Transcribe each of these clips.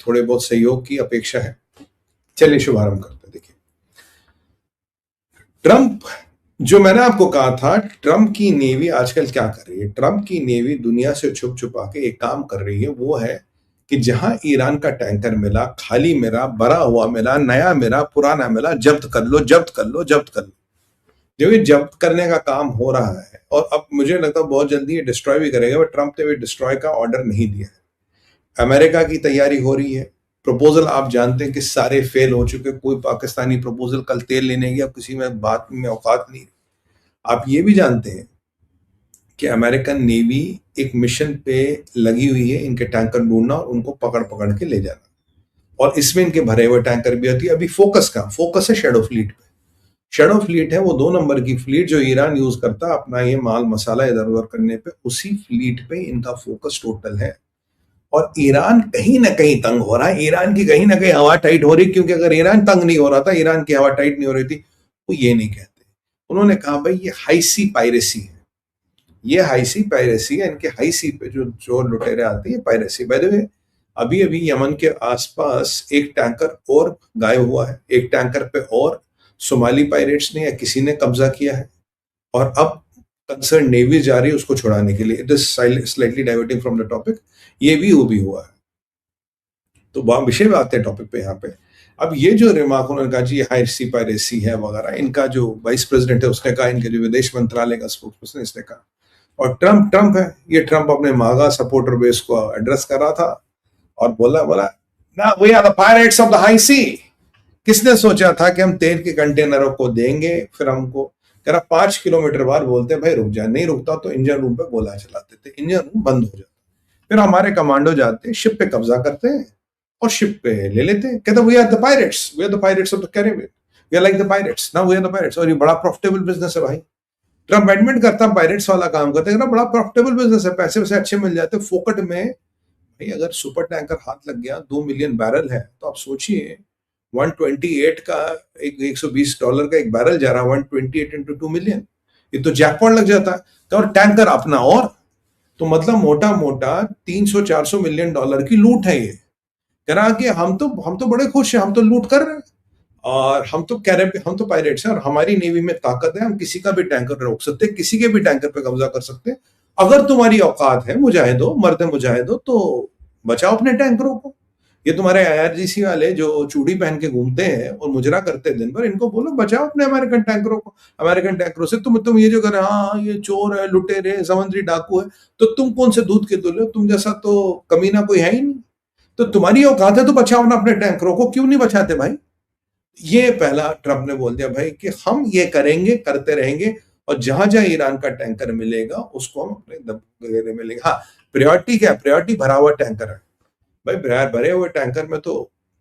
थोड़े बहुत सहयोग की अपेक्षा है। चलिए शुभारंभ करते हैं। देखिए, ट्रंप, जो मैंने आपको कहा था, ट्रंप की नेवी आजकल क्या कर रही है? ट्रंप की नेवी दुनिया से छुप छुपा के एक काम कर रही है, वो है कि जहां ईरान का टैंकर मिला, खाली मिला, भरा हुआ मिला, नया मिला, पुराना मिला, जब्त कर लो, जब्त कर लो, जब्त कर लो। जब ये जब्त करने का काम हो रहा है, और अब मुझे लगता है बहुत जल्दी ये डिस्ट्रॉय भी करेगा, बट ट्रंप ने भी डिस्ट्रॉय का ऑर्डर नहीं दिया है। अमेरिका की तैयारी हो रही है। प्रपोजल आप जानते हैं कि सारे फेल हो चुके। कोई पाकिस्तानी प्रपोजल कल तेल लेने गया, किसी में बात में औकात नहीं। आप ये भी जानते हैं कि अमेरिकन नेवी एक मिशन पे लगी हुई है, इनके टैंकर ढूंढना और उनको पकड़ पकड़ के ले जाना, और इसमें इनके भरे हुए टैंकर भी होती है। अभी फोकस है शैडो फ्लीट पे। शैडो फ्लीट है वो 2 नंबर की फ्लीट जो ईरान यूज करता है अपना ये माल मसाला इधर उधर करने पे। उसी फ्लीट पे इनका फोकस टोटल है, और ईरान कहीं ना कहीं तंग हो रहा है। ईरान की कहीं ना कहीं हवा टाइट हो रही, क्योंकि अगर ईरान तंग नहीं हो रहा था, ईरान की हवा टाइट नहीं हो रही थी, वो ये नहीं कहते। उन्होंने कहा भाई ये हाई सी पायरेसी है, ये हाई सी पायरेसी है। इनके हाई सी पे जो जो लुटेरे आते हैं, पायरेसी। बाय द वे, अभी अभी यमन के आसपास एक टैंकर और गायब हुआ है। एक टैंकर पे और सोमाली पायरेट्स ने या किसी ने कब्जा किया है, और अब कंसर्न नेवी जा रही है उसको छुड़ाने के लिए। It is slightly diverting from the topic. ये भी हुआ है। तो विषय में आते हैं टॉपिक पे यहाँ पे। अब ये जो रिमार्क उन्होंने कहा जी ये हाई सी पायरेसी है वगैरह, इनका जो वाइस प्रेसिडेंट है उसने कहा, इनके जो विदेश मंत्रालय का स्पोक्सपर्सन इसने कहा। और ट्रंप है, ये ट्रंप अपने मागा सपोर्टर बेस को एड्रेस कर रहा था और बोला ना, we are the pirates of the high sea. किसने सोचा था कि हम तेल के कंटेनरों को देंगे, फिर हमको कह रहा 5 किलोमीटर बाद बोलते भाई रुक जा, नहीं रुकता तो इंजन रूम पे गोला चलाते थे, इंजन रूम बंद हो जाता। फिर हमारे कमांडो जाते हैं, शिप पे कब्जा करते हैं और शिप पे ले लेते हैं। कहते we are the pirates, we are the pirates of the Caribbean, we are like the pirates, now we are the pirates. और ये बड़ा प्रॉफिटेबल बिजनेस है भाई। ट्रंप एडमिट करता है पायरेट्स वाला काम करते हैं, बड़ा प्रॉफिटेबल बिजनेस है, पैसे वैसे अच्छे मिल जाते फोकट में। भाई अगर सुपर टैंकर हाथ लग गया, 2 मिलियन बैरल है, तो आप सोचिए 128 का $120 का एक बैरल जा रहा है, 128 into 2 मिलियन, ये तो जैकपॉट लग जाता है। और टैंकर अपना, और तो मतलब मोटा मोटा 300-400 मिलियन डॉलर की लूट है ये। कह रहा कि हम तो बड़े खुश हैं, हम तो लूट कर रहे हैं, और हम तो पायरेट्स हैं, और हमारी नेवी में ताकत है, हम किसी का भी टैंकर रोक सकते हैं, किसी के भी टैंकर पे कब्जा कर सकते हैं। अगर तुम्हारी औकात है मुजाहिदो, मर्द मुजाहिदो, तो बचाओ अपने टैंकरों को। ये तुम्हारे IRGC वाले जो चूड़ी पहन के घूमते हैं और मुजरा करते हैं दिन भर, इनको बोलो बचाओ अपने अमेरिकन टैंकरों को। अमेरिकन टैंकरों से तुम ये जो कर रहे, हाँ ये चोर है, लुटेरे, समुद्री डाकू है, तो तुम कौन से दूध के तुल्य हो? तुम जैसा तो कमीना कोई है ही नहीं। तो तुम्हारी औकात है तो बचाओ ना अपने टैंकरों को, क्यों नहीं बचाते भाई? ये पहला ट्रंप ने बोल दिया भाई कि हम ये करेंगे, करते रहेंगे, और जहां जहां ईरान का टैंकर मिलेगा उसको हम अपने दबे में लेंगे। हाँ, प्रायोरिटी क्या है? प्रायोरिटी भरा हुआ टैंकर है भाई। भरे हुए टैंकर में तो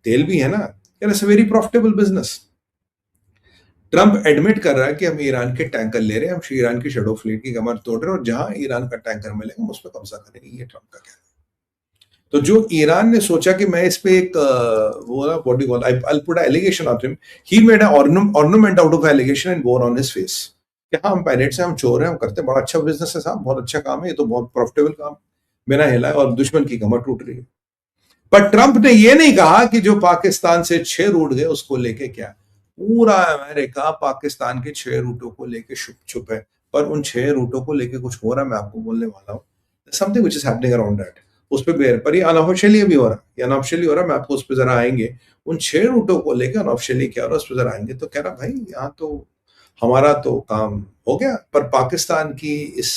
तेल भी है ना। It's very profitable business. Trump admit कर रहा है कि हम ईरान के टैंकर ले रहे हैं, हम ईरान की शैडो फ्लीट की कमर तोड़ रहे हैं, और जहां ईरान का टैंकर मिलेगा हम उस पर कब्जा करेंगे। ये ट्रंप का कहना है। तो जो ईरान ने सोचा कि मैं इस पे एक वो ना what do you call, I put allegation on him, he made a ornament out of allegation and wore on his face कि हाँ हम पायरेट्स हैं, हम चोर हैं, हम करते हैं, बड़ा अच्छा बिजनेस है साहब, बहुत अच्छा काम है, ये तो बहुत प्रॉफिटेबल काम, बिना हिलाए, और दुश्मन की कमर टूट रही है। पर ट्रंप ने ये नहीं कहा कि जो पाकिस्तान से 6 रूट गए उसको लेके क्या। पूरा अमेरिका पाकिस्तान के 6 रूटों को लेके छुप है, पर उन 6 रूटों को लेके कुछ हो रहा है, मैं आपको बोलने वाला हूँ। Something which is happening around that. उस पर ये अनऑफिशियली भी हो रहा है, ये अनऑफिशियली हो रहा है, मैं आपको उस पर जरा आएंगे। उन 6 रूटों को लेकर अनऑफिशियली क्या हो रहा है उस पर जरा आएंगे। तो कह रहा भाई यहाँ तो हमारा तो काम हो गया, पर पाकिस्तान की इस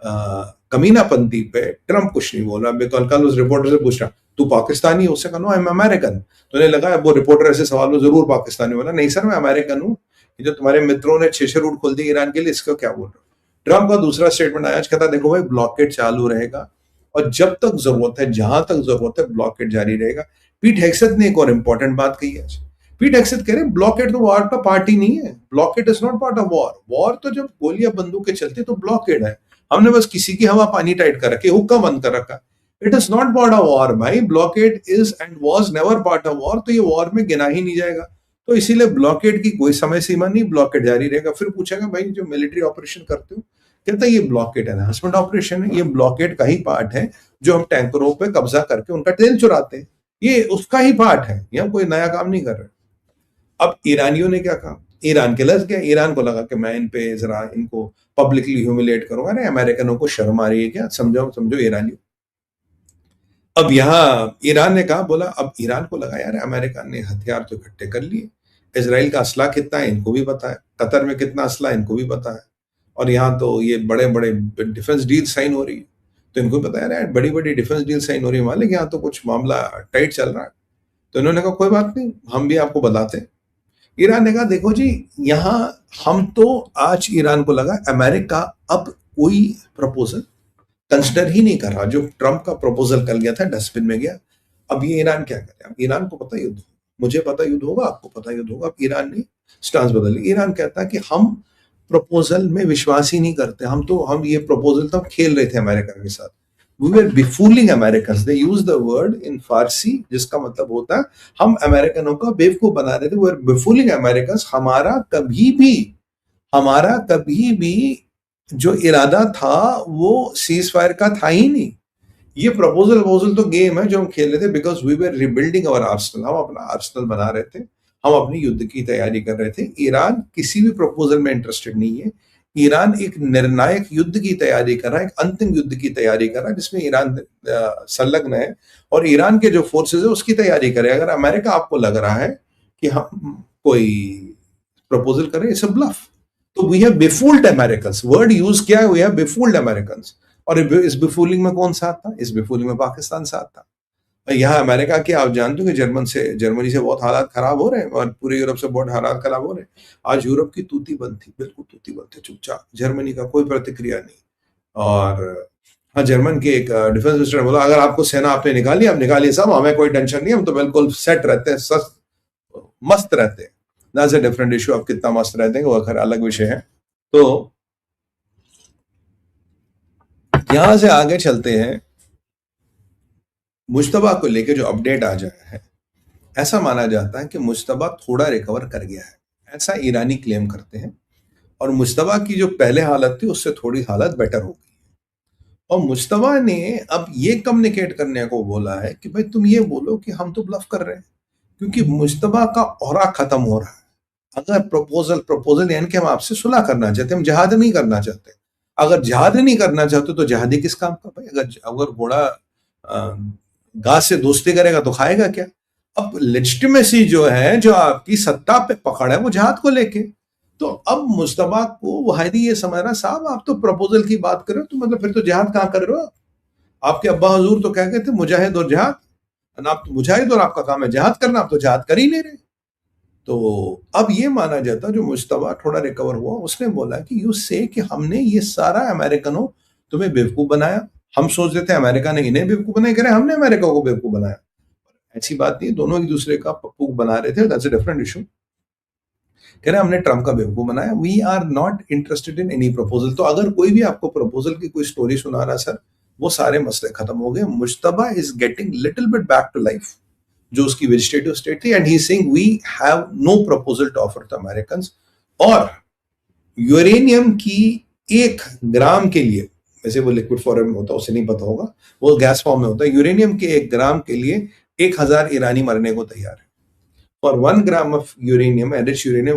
कमीनापंती पे ट्रंप कुछ नहीं बोल रहा। कल उस रिपोर्टर से पूछ रहा तू पाकिस्तानी? उससे कहा आई एम अमेरिकन। तो उन्हें लगा वो रिपोर्टर ऐसे सवाल में जरूर पाकिस्तानी बोला, नहीं सर मैं अमेरिकन हूँ, जो तुम्हारे मित्रों ने 6 रूट खोल दिए ईरान के लिए, इसको क्या बोल रहे हो? ट्रंप का दूसरा स्टेटमेंट आया, कहता देखो भाई ब्लॉकेड चालू रहेगा, और जब तक जरूरत है, जहां तक जरूरत है, ब्लॉकेड जारी रहेगा। पीट हेग्सेथ ने एक और इंपॉर्टेंट बात कही है। पीट हेग्सेथ कह रहे ब्लॉकेड तो वॉर का पार्ट ही नहीं है। Blockade is not part of war. War तो जब गोलियां बंदूकें चलती तो ब्लॉकेड है, हमने बस किसी की हवा पानी टाइट कर रखी, हुक्का बंद कर रखा। It is not part of war भाई। Blockade is and was never part of war, तो ये वॉर में गिना ही नहीं जाएगा। तो इसीलिए ब्लॉकेड की कोई समय सीमा नहीं, ब्लॉकेड जारी रहेगा। फिर पूछेगा भाई जो मिलिट्री ऑपरेशन करते हो, कहता है ये ब्लॉकेड एनहांसमेंट ऑपरेशन है, ये ब्लॉकेड का ही पार्ट है, जो हम टैंकरों पे कब्जा करके उनका तेल चुराते हैं। ये उसका ही पार्ट है, ये हम कोई नया काम नहीं कर रहे। अब ईरानियों ने क्या कहा, ईरान के लस गया, ईरान को लगा कि मैं इन पे जरा इनको पब्लिकली ह्यूमिलेट करूंगा। अरे अमेरिकनों को शर्म आ रही है क्या, समझो समझो ईरानियों। अब यहाँ ईरान ने कहा, बोला, अब ईरान को लगा यार अमेरिका ने हथियार तो इकट्ठे कर लिए, इसराइल का असला कितना है इनको भी पता है, कतर में कितना असला है इनको भी पता है, और यहाँ तो ये बड़े बड़े डिफेंस डील साइन हो रही है, तो इनको भी पता है यार बड़ी बड़ी डिफेंस डील साइन हो रही है, मालिक यहाँ तो कुछ मामला टाइट चल रहा है। तो इन्होंने कहा कोई बात नहीं, हम भी आपको बताते हैं। ईरान ने कहा देखो जी, यहाँ हम तो आज ईरान को लगा अमेरिका अब कोई प्रपोजल कंसिडर ही नहीं कर रहा, जो ट्रंप का प्रपोजल कल गया था डस्टबिन में गया। अब ये ईरान क्या करे, अब ईरान को पता युद्ध, मुझे पता युद्ध होगा, आपको पता युद्ध होगा। अब ईरान ने स्टांस बदल लिया, ईरान कहता है कि हम प्रपोजल में विश्वास ही नहीं करते, हम ये प्रपोजल तो हम खेल रहे थे अमेरिका के साथ, we were befooling Americans, they use the word in फारसी जिसका मतलब होता है हम अमेरिकनों का बेवकूफ बना रहे थे, we were befooling Americans। हमारा कभी भी जो इरादा था वो सीज फायर का था ही नहीं। ये प्रपोजल तो गेम है जो हम खेल रहे थे, because we were rebuilding our arsenal, हम अपना आर्सनल बना रहे थे, हम अपनी युद्ध की तैयारी कर रहे थे। ईरान किसी भी प्रपोजल में इंटरेस्टेड नहीं है, ईरान एक निर्णायक युद्ध की तैयारी कर रहा है, एक अंतिम युद्ध की तैयारी कर रहा है जिसमें ईरान संलग्न है और ईरान के जो फोर्सेस है उसकी तैयारी करे। अगर अमेरिका आपको लग रहा है कि हम कोई प्रपोजल करें, इट्स अ ब्लफ। तो we have befooled Americans, word use किया है, वी हैव बिफूल्ड अमेरिकन्स। और इस बिफूलिंग में कौन साथ था, इस बिफूलिंग में पाकिस्तान साथ था। यहाँ अमेरिका के आप जानते हो कि जर्मनी से बहुत हालात खराब हो रहे हैं और पूरे यूरोप से बहुत हालात खराब हो रहे हैं। आज यूरोप की तूती बंद थी, बिल्कुल तूती बंद थी, चुपचाप, जर्मनी का कोई प्रतिक्रिया नहीं। और हाँ, जर्मन के एक डिफेंस मिनिस्टर ने बोला अगर आपको सेना आपने निकाली, आप निकालिए सब, हमें कोई टेंशन नहीं, हम तो बिल्कुल सेट रहते हैं, मस्त रहते हैं। दैट्स अ डिफरेंट इशू, आप कितना मस्त रहते हैं वो खैर अलग विषय है। तो यहां से आगे चलते हैं, मुश्तबा को लेकर जो अपडेट आ जाया है, ऐसा माना जाता है कि मुश्तबा थोड़ा रिकवर कर गया है, ऐसा ईरानी क्लेम करते हैं। और मुश्तबा की जो पहले हालत थी उससे थोड़ी हालत बेटर हो गई। और मुश्तबा ने अब ये कम्युनिकेट करने को बोला है कि भाई तुम ये बोलो कि हम तो ब्लफ कर रहे हैं, क्योंकि मुश्तबा का औरा खत्म हो रहा है। अगर प्रपोजल यानी कि हम आपसे सुलह करना चाहते, हम जहाद नहीं करना चाहते। अगर जहाद नहीं करना चाहते तो जहादी किस काम का भाई? अगर घोड़ा घास से दोस्ती करेगा तो खाएगा क्या? अब लेजिटिमेसी जो है, जो आपकी सत्ता पे पकड़ है, वो जहाद को लेके। तो अब मुश्तबा को वाहिदी ये समझ रहा, साहब आप तो प्रपोजल की बात कर रहे हो, तो मतलब फिर तो जहाद कहाँ कर रहे हो? आपके अब्बा हजूर तो क्या कहते, मुजाहिद और जहाद, आप तो मुजाहिद और आपका काम है जहाद करना, आप तो जहाद कर ही नहीं रहे। तो अब ये माना जाता, जो मुश्तबा थोड़ा रिकवर हुआ, उसने बोला कि यू से कि हमने ये सारा अमेरिकनों तुम्हें बेवकूफ बनाया, हम सोच रहे थे अमेरिका ने इन्हें बेवकूफ बनाया, कह रहे हमने अमेरिका को बेवकूफ बनाया। ऐसी बात नहीं, दोनों एक दूसरे का पप्पू बना रहे थे, दैट्स अ डिफरेंट इशू। कह रहे हमने ट्रम्प का बेवकूफ बनाया, we are not interested in any proposal. तो अगर कोई भी आपको प्रपोजल की कोई स्टोरी सुना रहा सर, वो सारे मसले खत्म हो गए। Mojtaba is getting little bit back to life, जो उसकी वेजिटेटिव स्टेट थी, and he is saying we have no proposal to offer to Americans. और यूरेनियम की 1 ग्राम के लिए, वैसे वो लिक्विड फॉर्म में होता है, उसे नहीं पता होगा, वो गैस फॉर्म में होता है, यूरेनियम के 1 ग्राम के लिए 1000 ईरानी मरने को तैयार है। For 1 gram of uranium, enriched uranium